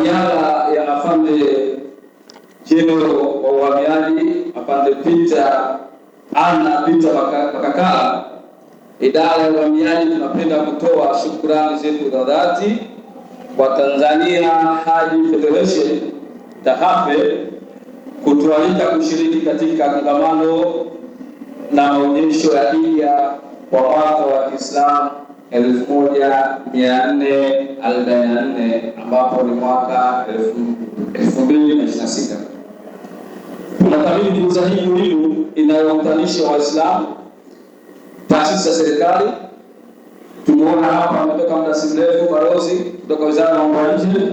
niaba ya afande General wa uhamiaji afande Peter Bakakala, idara ya uhamiaji, tunapenda kutoa shukrani zetu za dhati kwa Tanzania Haji Federation TAHAFE kutualika kushiriki katika kongamano na maonyesho ya hija kwa mwaka wa Kiislamu 1444 ambapo ni mwaka 2026. Tunathamini fursa hii muhimu inayokutanisha Waislamu, taasisi za serikali. Tumeona hapa ametoka muda si mrefu balozi kutoka Wizara ya Mambo ya Nje,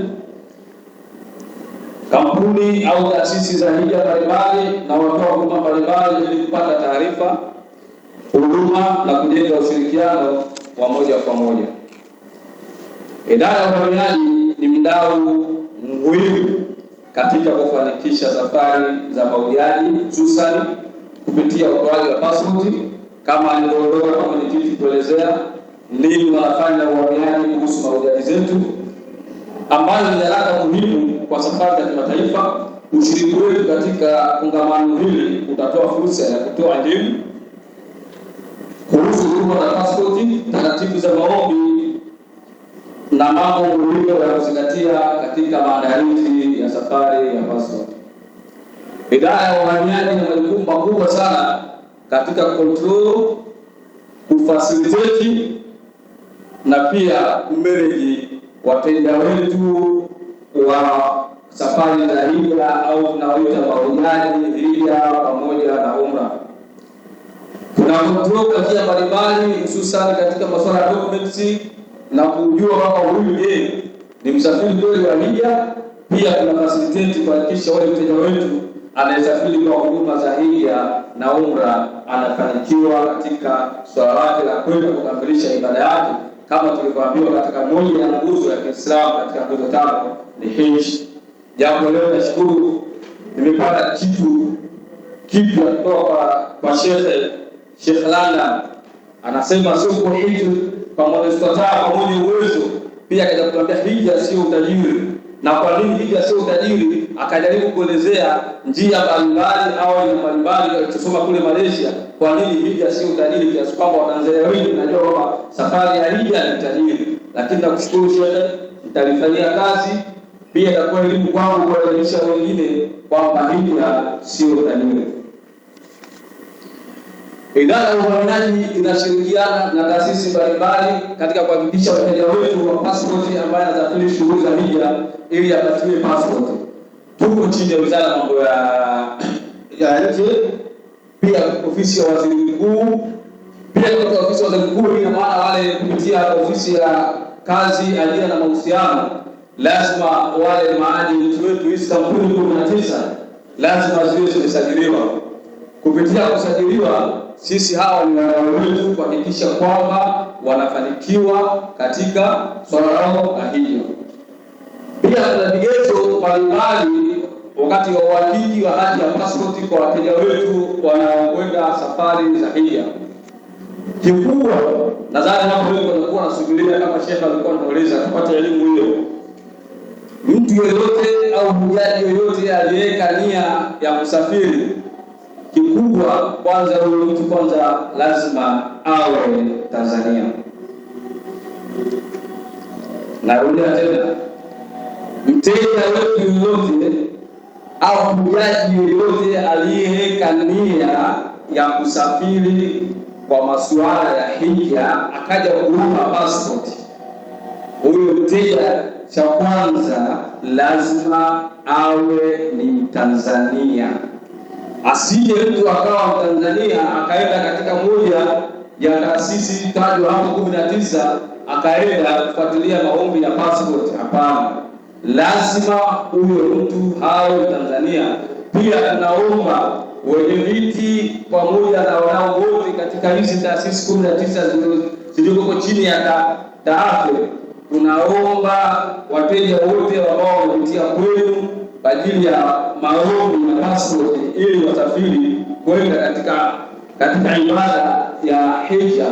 kampuni au taasisi za hija mbalimbali na watoa huduma mbalimbali ili kupata taarifa, huduma na kujenga ushirikiano wa moja kwa moja. Idara ya uhamiaji ni mdau muhimu katika kufanikisha safari za mahujaji, hususan kupitia utoaji wa pasipoti kama alivyoondoka mwenyekiti kuelezea nini wanafanya uhamiaji kuhusu mahujaji zetu, ambayo ni nyaraka muhimu kwa safari za kimataifa. Ushiriki wetu katika kongamano hili utatoa fursa ya kutoa elimu kuhusu huduma za pasipoti, taratibu za maombi na mambo muhimu ya kuzingatia katika maandalizi ya safari ya pasipoti. Idara ya uhamiaji ina majukumu makubwa sana katika control, kufacilitate na pia kumanage wateja wetu wa safari za hija au tunaoita mahujaji, hija pamoja na umra. Kuna control kwa njia mbalimbali, hususan katika masuala ya documents na kujua kama huyu ni msafiri kweli wa hija. Pia tuna facilitate kuhakikisha wale mteja wetu anayesafiri kwa huduma za hija na umra anafanikiwa katika swala lake la kwenda kukamilisha ibada yake, kama tulivyoambiwa katika moja ya nguzo ya Kiislamu katika nguzo tano ni hija. Jambo leo nashukuru nimepata kitu kipya kutoka kwa Sheikh Lala, anasema sio kwa hija pamoja pamoja uwezo. Pia kaja kutuambia hija sio utajiri, na kwa nini hija sio utajiri akajaribu kuelezea njia mbalimbali au mbalimbali alisoma kule Malaysia kwa nini hija sio utajiri, kiasi kwamba Watanzania wengi najua kwamba safari ya hija ni utajiri. Lakini nakushukuru Sheikh, nitalifanyia kazi. Pia itakuwa elimu kwangu kuelimisha wengine kwamba hija sio utajiri. Idara ya uhamiaji inashirikiana na taasisi mbalimbali katika kuhakikisha wateja wetu wa pasipoti ambaye anasafiri shughuli za hija ili apatiwe pasipoti. Tuko chini ya Wizara ya Mambo ya Nje, pia ofisi ya Waziri Mkuu, pia kutoka ofisi ya Waziri Mkuu ina maana wale kupitia ofisi ya kazi, ajira na mahusiano, lazima wale maajenti wetu hizi kampuni 19 lazima ziwe zimesajiliwa. Kupitia kusajiliwa, sisi hawa ni wadau wetu kuhakikisha kwamba wanafanikiwa katika swala lao la hija. Pia kuna vigezo mbalimbali wakati wa uhakiki wa hati ya pasipoti kwa wateja wetu wanaokwenda safari za hija. Kikubwa nadhani hapo wewe unakuwa unasubiria kama Sheikh alikuwa anaeleza kupata elimu hiyo. Mtu yeyote au mhujaji yeyote aliyeweka nia ya kusafiri, kikubwa kwanza huyo mtu kwanza lazima awe Tanzania. Narudia tena, mteja wetu yoyote au mhujaji yoyote aliyeweka nia ya kusafiri kwa masuala ya hija akaja kuomba passport, huyo mteja cha kwanza lazima awe ni Tanzania. Asije mtu akawa Tanzania akaenda katika moja ya taasisi tajwa hapo 19 akaenda kufuatilia maombi ya passport. Hapana, lazima huyo mtu awe Tanzania. Pia tunaomba wenye viti pamoja na wadau wote katika hizi taasisi 19 zilizoko chini ya TAHAFE, tunaomba wateja wote ambao wamepitia kwenu kwa ajili ya maombi ya passport ili wasafiri kwenda katika ibada ya hija,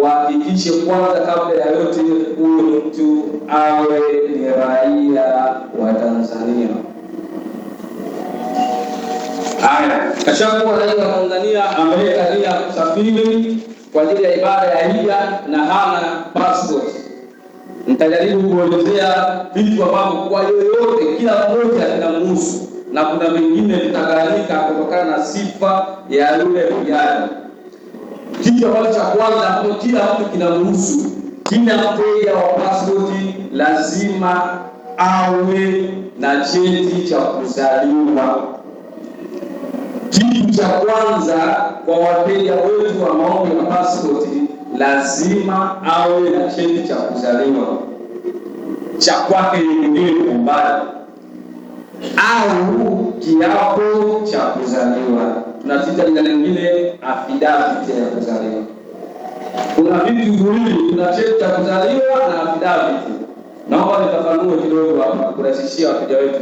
wahakikishe kwanza kabla ya yote huyo mtu awe ni raia Tanzania. Haya, kashakuwa raia wa Tanzania, ameweka nia kusafiri kwa ajili ya ibada ya hija na hana passport. Nitajaribu kuelezea vitu ambavyo kwa yoyote kila mmoja kinamhusu, na kuna vingine vitagawanyika kutokana na sifa ya yule mjane. Kitu ambacho cha kwanza hapo kila mtu kinamhusu, kila mteja wa passport lazima awe na cheti cha kuzaliwa. Kitu cha kwanza kwa wateja wetu wa maombi ya passport, lazima awe na cheti cha kuzaliwa cha kwake mwenyewe nyumbani au kiapo cha kuzaliwa. Tunatita jina lingine affidavit ya kuzaliwa. Kuna vitu viwili, kuna cheti cha kuzaliwa na affidavit. Naomba nitafanue kidogo hapa kurahisishia wateja wetu.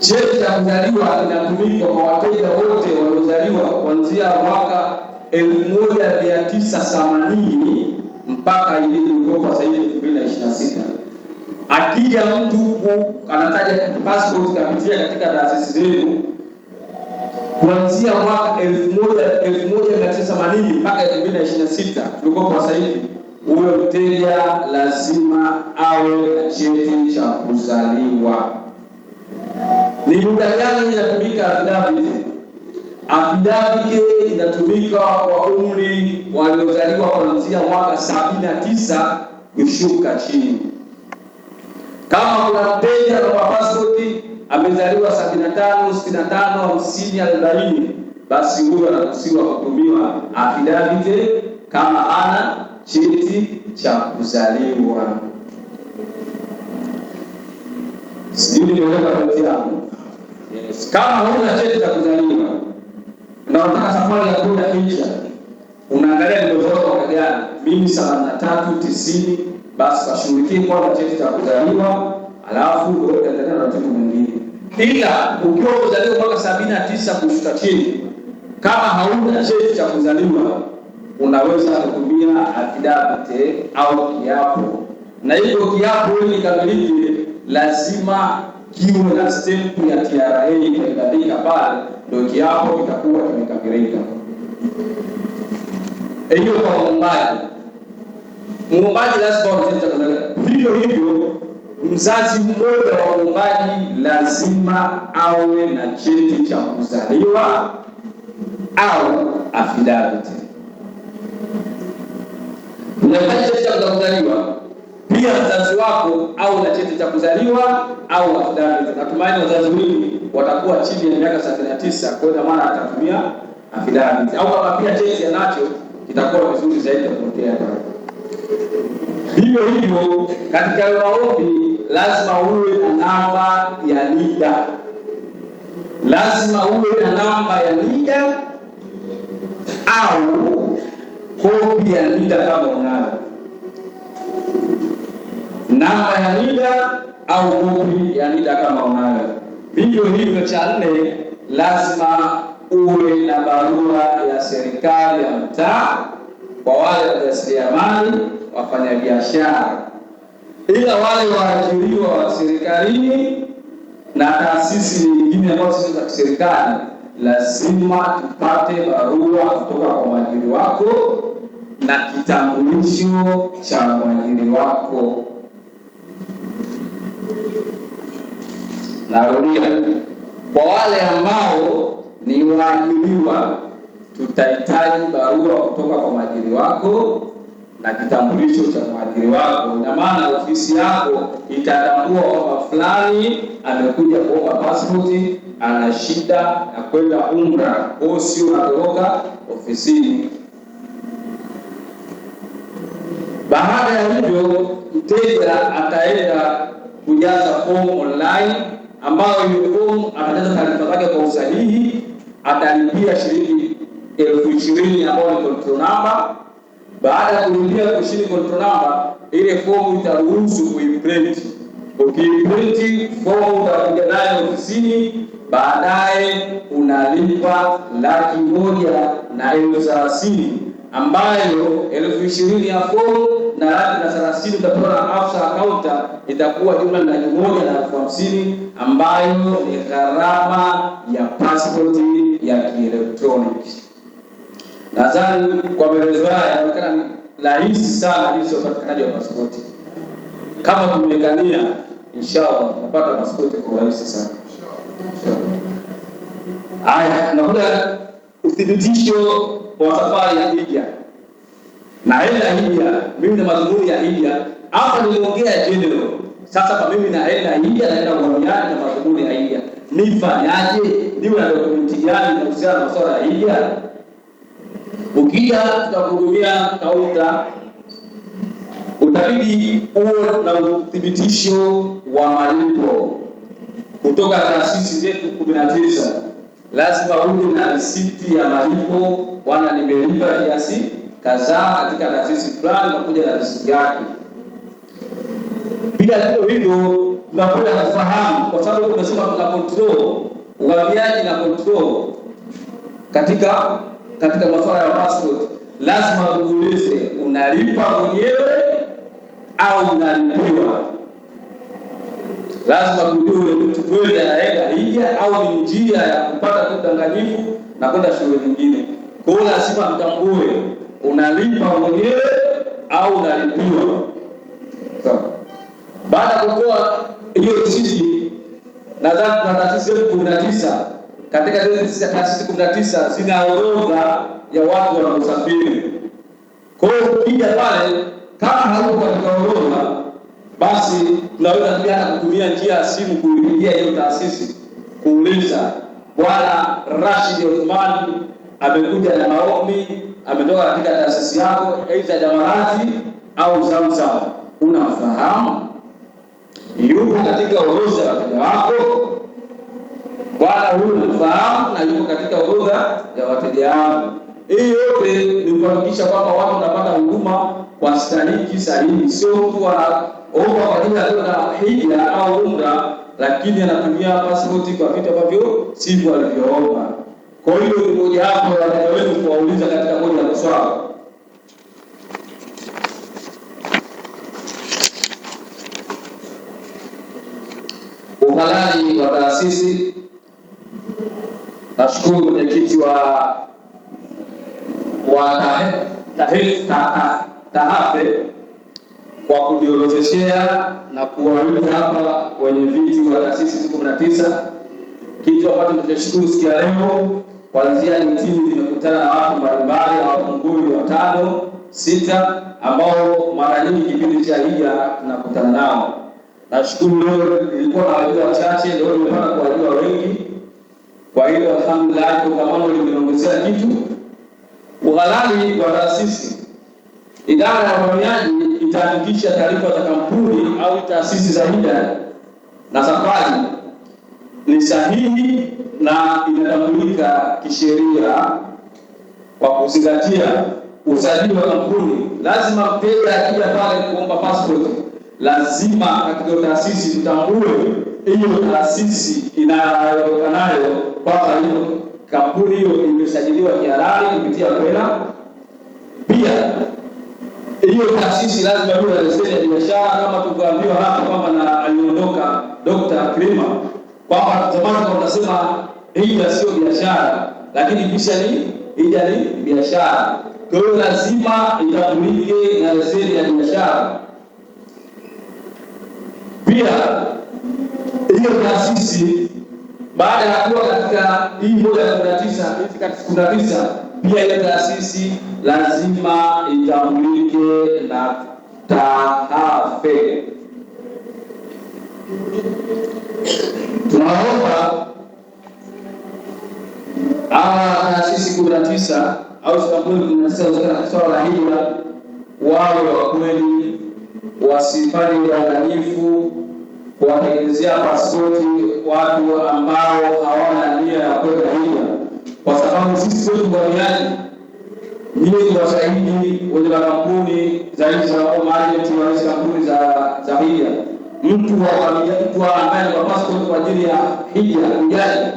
Cheti cha kuzaliwa kinatumika kwa wateja wote waliozaliwa kuanzia mwaka 1980 mpaka ilivyokuwa sasa hivi 2026. Akija mtu anataja passport kapitia katika taasisi zenu kuanzia mwaka 1980 mpaka 2026 tulikuwa kwa sasa hivi, huyo mteja lazima awe na cheti cha kuzaliwa. Ni muda gani inatumika affidavit? Affidavit inatumika kwa umri waliozaliwa kuanzia mwaka 79 kushuka chini. Kama kuna mteja wa passport amezaliwa 75, 65, 50, 40, basi huyo anaruhusiwa kutumiwa affidavit kama ana cheti cha kuzaliwa. Sijui niweka pointi yangu. Yes. Kama huna cheti cha kuzaliwa na unataka safari ya kwenda hija, unaangalia ndio mwaka gani? Mimi 7390, basi kashughulikie kwa cheti cha kuzaliwa, alafu ndio utaendelea na vitu vingine. Ila ukiwa umezaliwa mwaka 79 kushuka chini, kama hauna cheti cha kuzaliwa, unaweza kutumia affidavit au kiapo. Na hiyo kiapo ili kamilike lazima kiwe na stamp ya TRA imebadilika pale, ndio kiapo kitakuwa kimekamilika. Hiyo kwa muombaji. Muombaji lazima awe na cheti cha kuzaliwa. Hivyo mzazi mmoja wa muombaji lazima awe na cheti cha kuzaliwa au affidavit. Unahitaji cheti cha kuzaliwa, pia mzazi wako au na cheti cha kuzaliwa au affidavit. Natumaini wazazi wengi watakuwa chini ya miaka 79, kwa hiyo maana atatumia affidavit. Au kama pia cheti anacho, itakuwa vizuri zaidi kupokea pale. Hivyo katika maombi lazima uwe na namba ya NIDA. Lazima uwe na namba ya NIDA au kopi ya NIDA kama unayo. Namba ya NIDA au kopi ya NIDA kama unayo. Hivyo cha nne, lazima uwe na barua ya serikali ya mtaa kwa wale wajasiriamali, wafanyabiashara. Ila wale waajiriwa wa serikalini na taasisi nyingine ambazo za serikali, lazima tupate barua kutoka kwa mwajiri wako na kitambulisho cha mwajiri wako. Narudia, kwa wale ambao ni waajiriwa, tutahitaji barua kutoka kwa mwajiri wako na kitambulisho cha mwajiri wako. Ina maana ofisi yako itatambua kwamba fulani amekuja kuomba passport, ana shida ya kwenda umra, kwa sio unatoroka ofisini. Baada ya hivyo, mteja ataenda kujaza form online, ambayo hiyo form atajaza taarifa zake kwa usahihi, atalipia shilingi 20,000 ambayo ni control number. Baada ya kulipia kushiriki control number, ile form itaruhusu kuiprint. Ukiprint form utakuja nayo ofisini, baadaye unalipa 1,30,000 ambayo 20,000 ya form na 130 utapewa na afisa akaunta, itakuwa jumla ni 150,000 ambayo ni gharama ya passport ya kielektroniki. Nadhani kwa maelezo haya inaonekana rahisi sana jinsi ya upatikanaji wa pasipoti. Kama tumekania, inshallah tutapata pasipoti kwa rahisi sana. Haya, naona uthibitisho wa safari ya hija. Na hija, mimi na madhumuni ya hija, hapa niliongea general. Sasa kwa mimi na hija naenda kuambiana na madhumuni ya hija. Nifanyaje? Niwe na dokumenti gani kuhusiana na masuala ya hija? Ukija tutakuhudumia kaunta, utabidi uwe na uthibitisho wa malipo kutoka taasisi zetu 19. Lazima uje na risiti ya malipo, bwana nimelipa kiasi kadhaa katika taasisi fulani, nakuja na risiti yake. Bila hivyo tunakwenda kufahamu, kwa sababu tunasema tuna control uhamiaji na control katika masuala ya passport. Lazima uulize unalipa mwenyewe au unalipiwa. Lazima kujue mtu kweli anaenda hija au ni njia ya kupata udanganyifu na kwenda shule nyingine. Kwa hiyo lazima mtambue unalipa mwenyewe au unalipiwa. Sawa. Baada ya kutoa hiyo risiti, nadhani kuna taasisi 19. Katika hizo taasisi 19 zina orodha ya watu wanaosafiri. Kwa hiyo ukija pale kama hauko katika orodha, basi tunaweza pia kutumia njia ya simu kuipigia hiyo taasisi kuuliza, bwana Rashid Othman amekuja na maombi, ametoka katika taasisi yako aidha Jamarati au Zamzam, unafahamu? Yuko katika orodha ya wako? Bwana huyu unafahamu na yuko katika orodha ya wateja wangu. Hii yote ni kuhakikisha kwamba watu wanapata huduma kwa stahiki sahihi, sio mtu anaomba kwa ajili ya kwenda hija au umra lakini anatumia pasipoti kwa vitu ambavyo sivyo alivyoomba. Kwa hiyo ni moja hapo ya wewe kuwauliza katika moja ya swali. Uhalali wa taasisi. Nashukuru mwenyekiti wa TAHAFE kwa kujiorodheshea na kuwaita hapa wenye viti wa taasisi 19. Kitu ambacho tunashukuru siku ya leo, kuanzia timu zimekutana na watu mbalimbali, watu nguli 5, 6 ambao mara nyingi kipindi cha hija tunakutana nao. Nashukuru leo nilikuwa na wajua wachache, leo nimepata kuwajua wengi. Kwa hiyo alhamdulillah kongamano limeongezea kitu. Uhalali wa taasisi. Idara ya uhamiaji itahakikisha taarifa za kampuni au taasisi za hija na safari ni sahihi na inatambulika kisheria kwa kuzingatia usajili wa kampuni. Lazima mteja akija pale kuomba passport, lazima katika taasisi tutambue hiyo taasisi inayotokanayo kwamba hiyo kampuni hiyo imesajiliwa kihalali kupitia kwenda. Pia hiyo taasisi lazima iwe na leseni ya biashara, kama tulivyoambiwa hapa kwamba na aliondoka Dr. Krima kwamba zamani tunasema hija sio biashara, lakini kisha ni hija ni biashara. Kwa hiyo lazima itambulike na leseni ya biashara. Pia hiyo taasisi baada ya kuwa katika hii moja ya 19, pia hiyo taasisi lazima itambulike na TAHAFE. Tunaomba taasisi 19 au kampuni 19 swala la hija wawe wa kweli, wasifanye udanganyifu kuwatengenezea pasipoti watu ambao hawana nia ya kwenda hija, kwa sababu sisi wetu wahamiaji ni washahidi wenye makampuni zaidi za agent wa hizo kampuni za hija. Mtu wa hamiaji ambaye kwa passport kwa ajili ya hija hujaji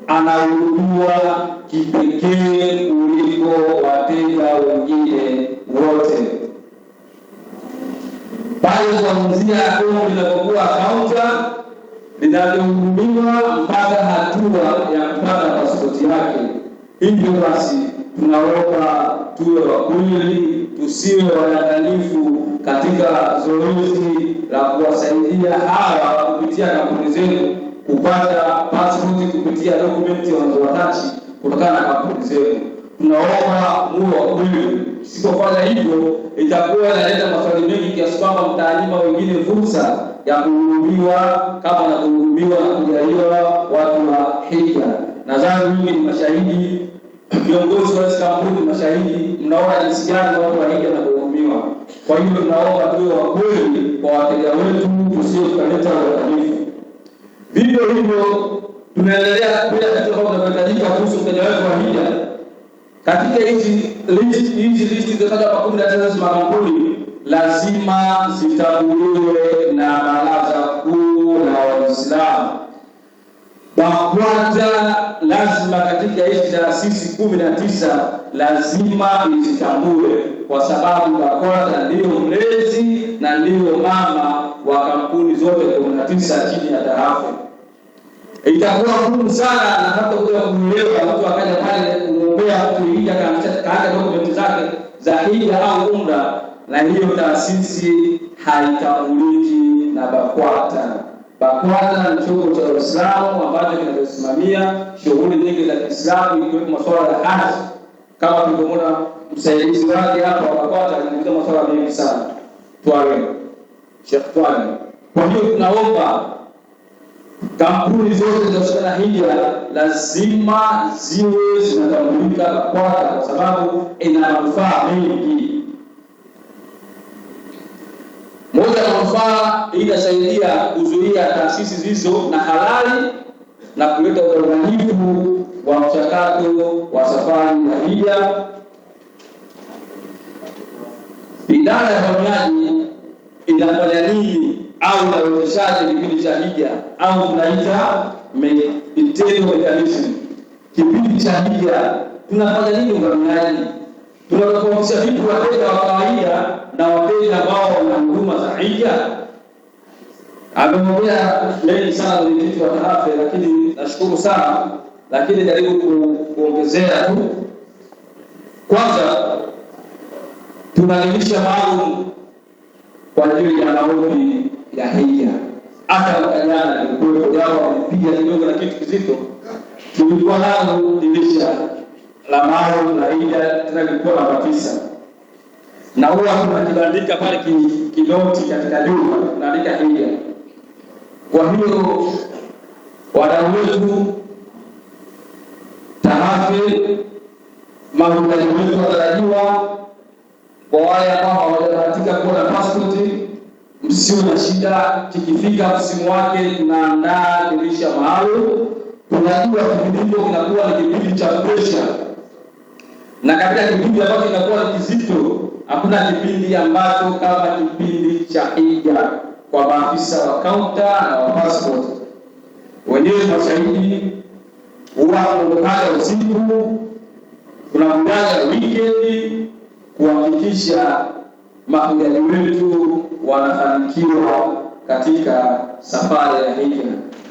anahudumiwa kipekee kuliko wateja wengine wote. pale kuanzia hatua linapokuwa kaunta linalohudumiwa mpaka hatua ya kupata pasipoti yake. Hivyo basi tunaomba tuwe wa kweli, tusiwe wadanganyifu katika zoezi la kuwasaidia hawa kupitia kampuni zetu kupata pasipoti kupitia dokumenti wanazowatachi kutokana na kampuni zetu. Tunaomba muwe wa kweli. Sipofanya hivyo itakuwa inaleta maswali mengi kiasi kwamba mtaanyima wengine fursa ya kuhudumiwa kama wanahudumiwa na kujaliwa watu wa hija. Nadhani nyinyi ni mashahidi, viongozi wa kampuni mashahidi, mnaona jinsi gani watu wa hija wanahudumiwa. Kwa hiyo tunaomba tuwe wa kweli kwa wateja wetu, tusio tukaleta udanganyifu. Vivyo hivyo tunaendelea bila kitu kama tunavyohitajika kuhusu mteja wetu wa hija. Katika hizi listi zilizotajwa kwa 19 za makampuni lazima zitambuliwe na Baraza Kuu la Waislamu. BAKWATA lazima katika hizi taasisi 19 lazima izitambue, kwa sababu BAKWATA ndio mlezi na ndio mama wa kampuni zote 19 chini ya tarafa. Itakuwa ngumu sana na hata kuelewa mtu akaja pale kumwombea kuingia katika dokumenti zake za hija au umra, na hiyo taasisi haitambuliki na BAKWATA. BAKWATA ni chombo cha Uislamu ambacho kinasimamia shughuli nyingi za Kiislamu ikiwemo masuala ya haji. Kama tulivyoona msaidizi wake hapa wa BAKWATA anaeleza masuala mengi sana. Sheikh Twani. Kwa hiyo tunaomba kampuni zote zinazohusiana na hija lazima ziwe zinatambulika BAKWATA kwa sababu ina manufaa mengi. Moja ya manufaa inasaidia kuzuia taasisi zisizo na halali na kuleta udanganyifu wa mchakato wa safari ya hija. Idara ya uhamiaji inafanya nini au inawezeshaje kipindi cha hija au tunaita internal mechanism? Kipindi cha hija tunafanya nini uhamiaji? Tunatofautisha vipi wateja wa kawaida na wateja ambao wana huduma za hija? Ameongea mengi sana mwenyekiti wa tarafa, lakini nashukuru sana, lakini jaribu kuongezea tu. Kwanza tunalimisha maalum kwa ajili ya maombi ya hija. Hata wakajana nilikuwa jao mpiga kidogo na kitu kizito, tulikuwa nalo dirisha la maalum la hija, tena lilikuwa na batisa. Na huwa tunakibandika pale kidoti katika juu, tunaandika hija. Kwa hiyo wadau wetu tarafe mahujaji wetu watarajiwa, kwa wale ambao hawajabahatika kuwa na pasipoti, msiwe na shida. Kikifika msimu wake tunaandaa dirisha maalum. Tunajua kipindi hicho kinakuwa ni kipindi cha pressure, na katika kipindi ambacho kinakuwa ni kizito, hakuna kipindi ambacho kama kipindi cha hija kwa maafisa wa kaunta na wa passport. Wenyewe mashahidi huwa tunapanga usiku, tunapanga weekend kuhakikisha mahujaji wetu wanafanikiwa katika safari ya hija.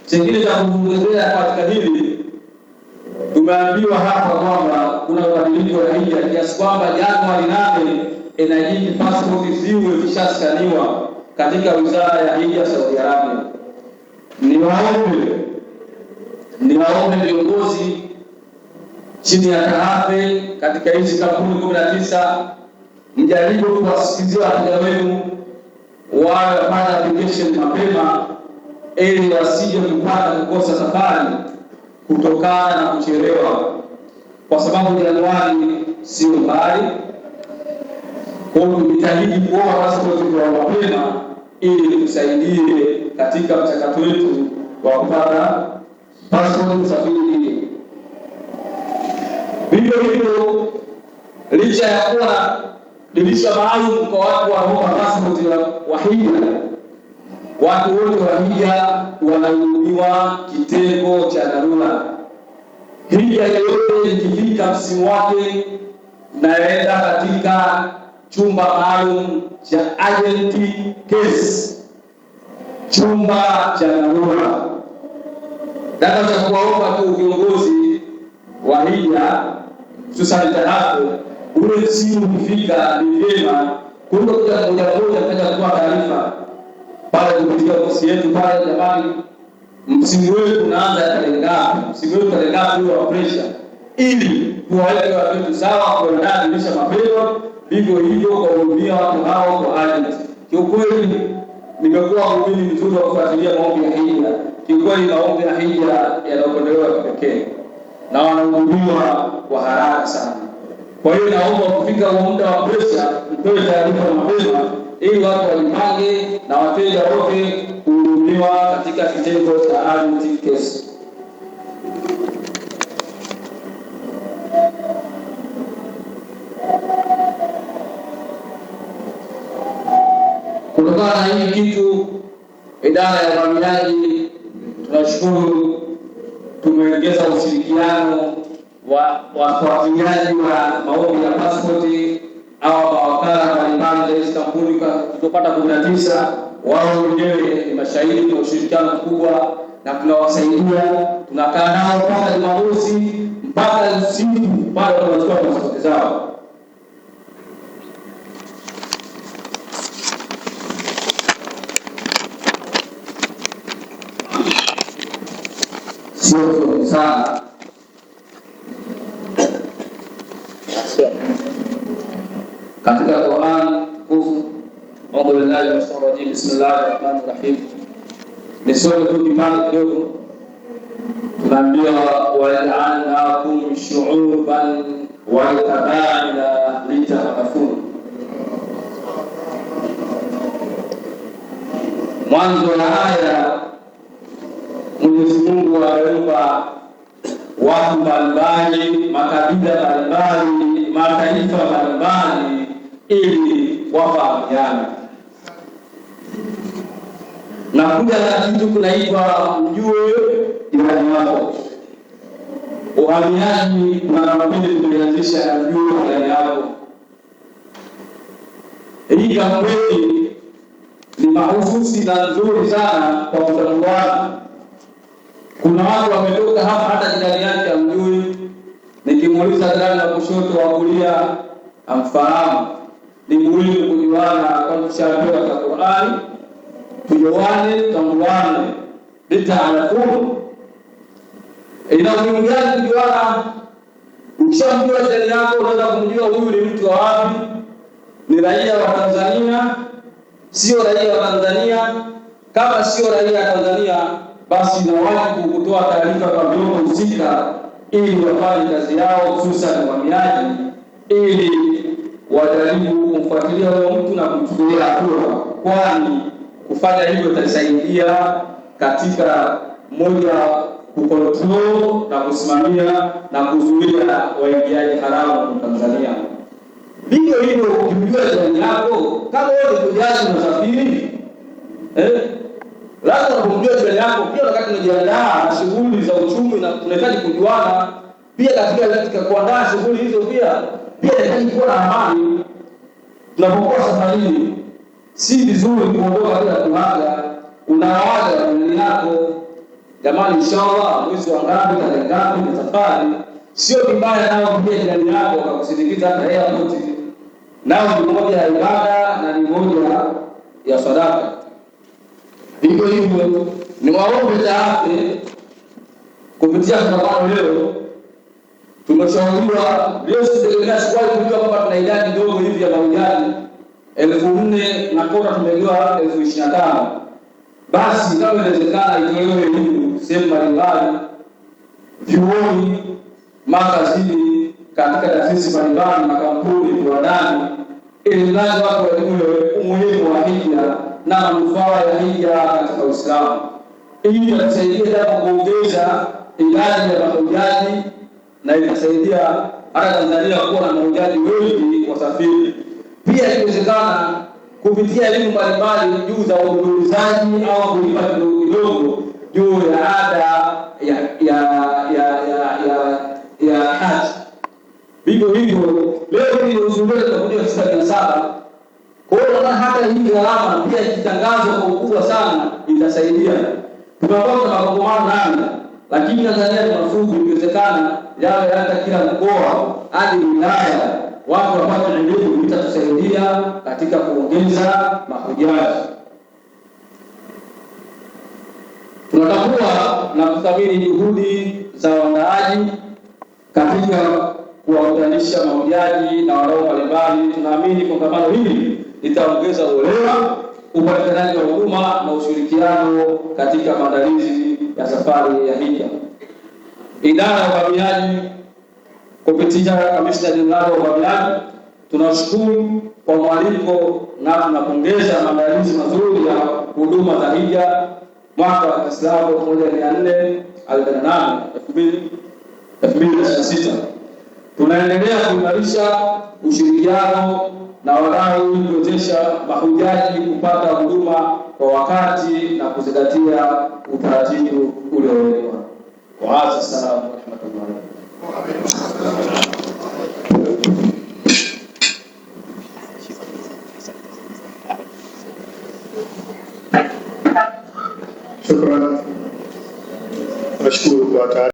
Kingine cha kuongezea katika hili, tumeambiwa hapa kwamba kuna mabadiliko ya hija kiasi kwamba Januari 8 inahitaji passport ziwe zishasaniwa katika Wizara ya Hija Saudi Arabia. Niwaombe viongozi chini ya tarafe katika hizi kampuni 19 mjaribu kuwasikizia wateja wenu wawe wapata application mapema ili wasije kupata kukosa safari kutokana na kuchelewa, kwa sababu Januari sio mbali. Kwa hiyo tujitahidi kuomba pasipoti kwa mapema ili tusaidie katika mchakato wetu wa kupata pasipoti safari. Vivyo hivyo, licha ya kuwa dirisha maalum kwa watu wanaomba pasipoti wa hija, watu wote wa hija wanahudumiwa kitengo cha dharura. Hija yote ikifika msimu wake naenda katika chumba maalum cha urgent case, chumba cha dharura. Nataka cha kuwaomba tu viongozi wa hija hususan tarafu, ule msimu ukifika ni vyema kuja moja kaja kutoa taarifa pale kupitia ofisi yetu pale, jamani, msimu wetu unaanza tarehe ngapi, msimu wetu tarehe ngapi wa pressure, ili tuwaweke watu sawa, kuandaa mapema, vivyo hivyo kuhudumia watu hao kwa urgent. Kiukweli nimekuwa muumini mzuri wa kufuatilia maombi ya hija. Kiukweli maombi ya hija yanaondolewa kipekee na wanahudumiwa kwa haraka sana. Kwa hiyo naomba kufika muda wa pressure mtoe taarifa mapema ili watu wajipange na wateja wote kuhudumiwa katika kitengo cha urgent case. Kutokana na hii kitu, idara ya uhamiaji tunashukuru tumeongeza ushirikiano wa wafuatiliaji wa maombi ya pasipoti au mawakala mbalimbali za hizi kampuni tutapata 19. Wao wenyewe ni mashahidi kwa ushirikiano mkubwa na tunawasaidia, tunakaa nao mpaka Jumamosi mpaka usiku pale wanachukua pasipoti zao. Sio sana katika Qur'an kufu A'udhu billahi minash shaitanir rajim. Bismillahir rahim. Ni sura tu kimani kidogo. Tunaambiwa waja'alnakum shu'uban wa qaba'ila lita'arafun. Mwanzo wa aya, Mwenyezi Mungu ameumba watu mbalimbali, makabila mbalimbali, mataifa mbalimbali ili wafahamiane. Na kuja na kitu kunaitwa mjue jirani yako. Uhamiaji na mabili tumeanzisha mjue jirani yako. Hii kampeni ni mahususi na nzuri sana kwa kutambuana. Kuna watu wametoka hapa hata jirani yake amjui. Nikimuuliza jirani wa kushoto wa kulia amfahamu. Ni muhimu kujuana kwa kushauriwa kwa Qur'ani. Tujuane, tambuane, lita'arafun. Ina umuhimu gani kujuana? Ukishamjua jirani yako unaweza kumjua huyu ni mtu wa wapi, ni raia wa Tanzania, sio raia wa Tanzania. Kama sio raia wa Tanzania, basi na wajibu kutoa taarifa kwa vyombo husika ili wafanye kazi yao, hususan uhamiaji, ili wajaribu kumfuatilia huyo mtu na kumchukulia hatua, kwani kufanya hivyo itasaidia katika moja kukontrol na kusimamia na kuzuia waingiaji haramu Tanzania. Vivyo hivyo ukijua jirani yako, kama wewe ni mjaji unasafiri, lazima kumjua jirani yako. Pia wakati unajiandaa na shughuli za uchumi na tunahitaji kujuana pia katika kuandaa shughuli hizo, pia inahitaji kuwa na amani. Tunapokuwa safarini, si vizuri kuondoka bila kuaga. Unawaga jirani yako, jamani, inshallah mwezi wa ngapi tarehe ngapi ni safari. Sio vibaya nao pia jirani yako akakusindikiza hata airport. Nao ni moja ya ibada na ni moja ya sadaka. Hivyo hivyo ni waombe taafe kupitia kongamano leo. Tumeshauriwa leo sisi swali kujua kwamba tuna idadi ndogo hivi ya mahujaji 4,000 na kota tumegawa 25,000. Basi kama inawezekana itolewe elimu sehemu mbalimbali, vyuoni, makazini, katika taasisi mbalimbali, makampuni, viwandani, ili watu wajue umuhimu wa hija na manufaa ya hija katika Uislamu. Hii itasaidia kuongeza idadi ya mahujaji na itasaidia hata Tanzania kuwa na mahujaji wengi wasafiri. Pia inawezekana kupitia elimu mbalimbali juu za uongozaji au kulipa kidogo juu ya ada ya haji. Vivyo hivyo leo kodi iliyozuiliwa itakuja 97. Kwa hiyo hata hii gharama pia ikitangazwa kwa ukubwa sana itasaidia. Tunakuwa na makongamano nane, lakini Tanzania ni mafupi, ikiwezekana yawe hata kila mkoa hadi wilaya watu wapate elimu, itatusaidia katika kuongeza mahujaji. Tunatambua na kuthamini juhudi za waandaaji katika kuwaunganisha mahujaji na wadau mbalimbali. Tunaamini kongamano hili litaongeza uelewa, upatikanaji wa huduma na ushirikiano katika maandalizi ya safari ya hija. Idara ya Uhamiaji kupitia Kamishna Jenerali wa Uhamiaji tunashukuru kwa mwaliko na tunapongeza maandalizi mazuri ya huduma za hija mwaka wa Kiislamu 1448-2026. Tunaendelea kuimarisha ushirikiano na wadau ili kuwezesha mahujaji kupata huduma kwa wakati na kuzingatia utaratibu uliowekwa. Assalamu alaykum. Shukran. Nashukuru kwa taarifa.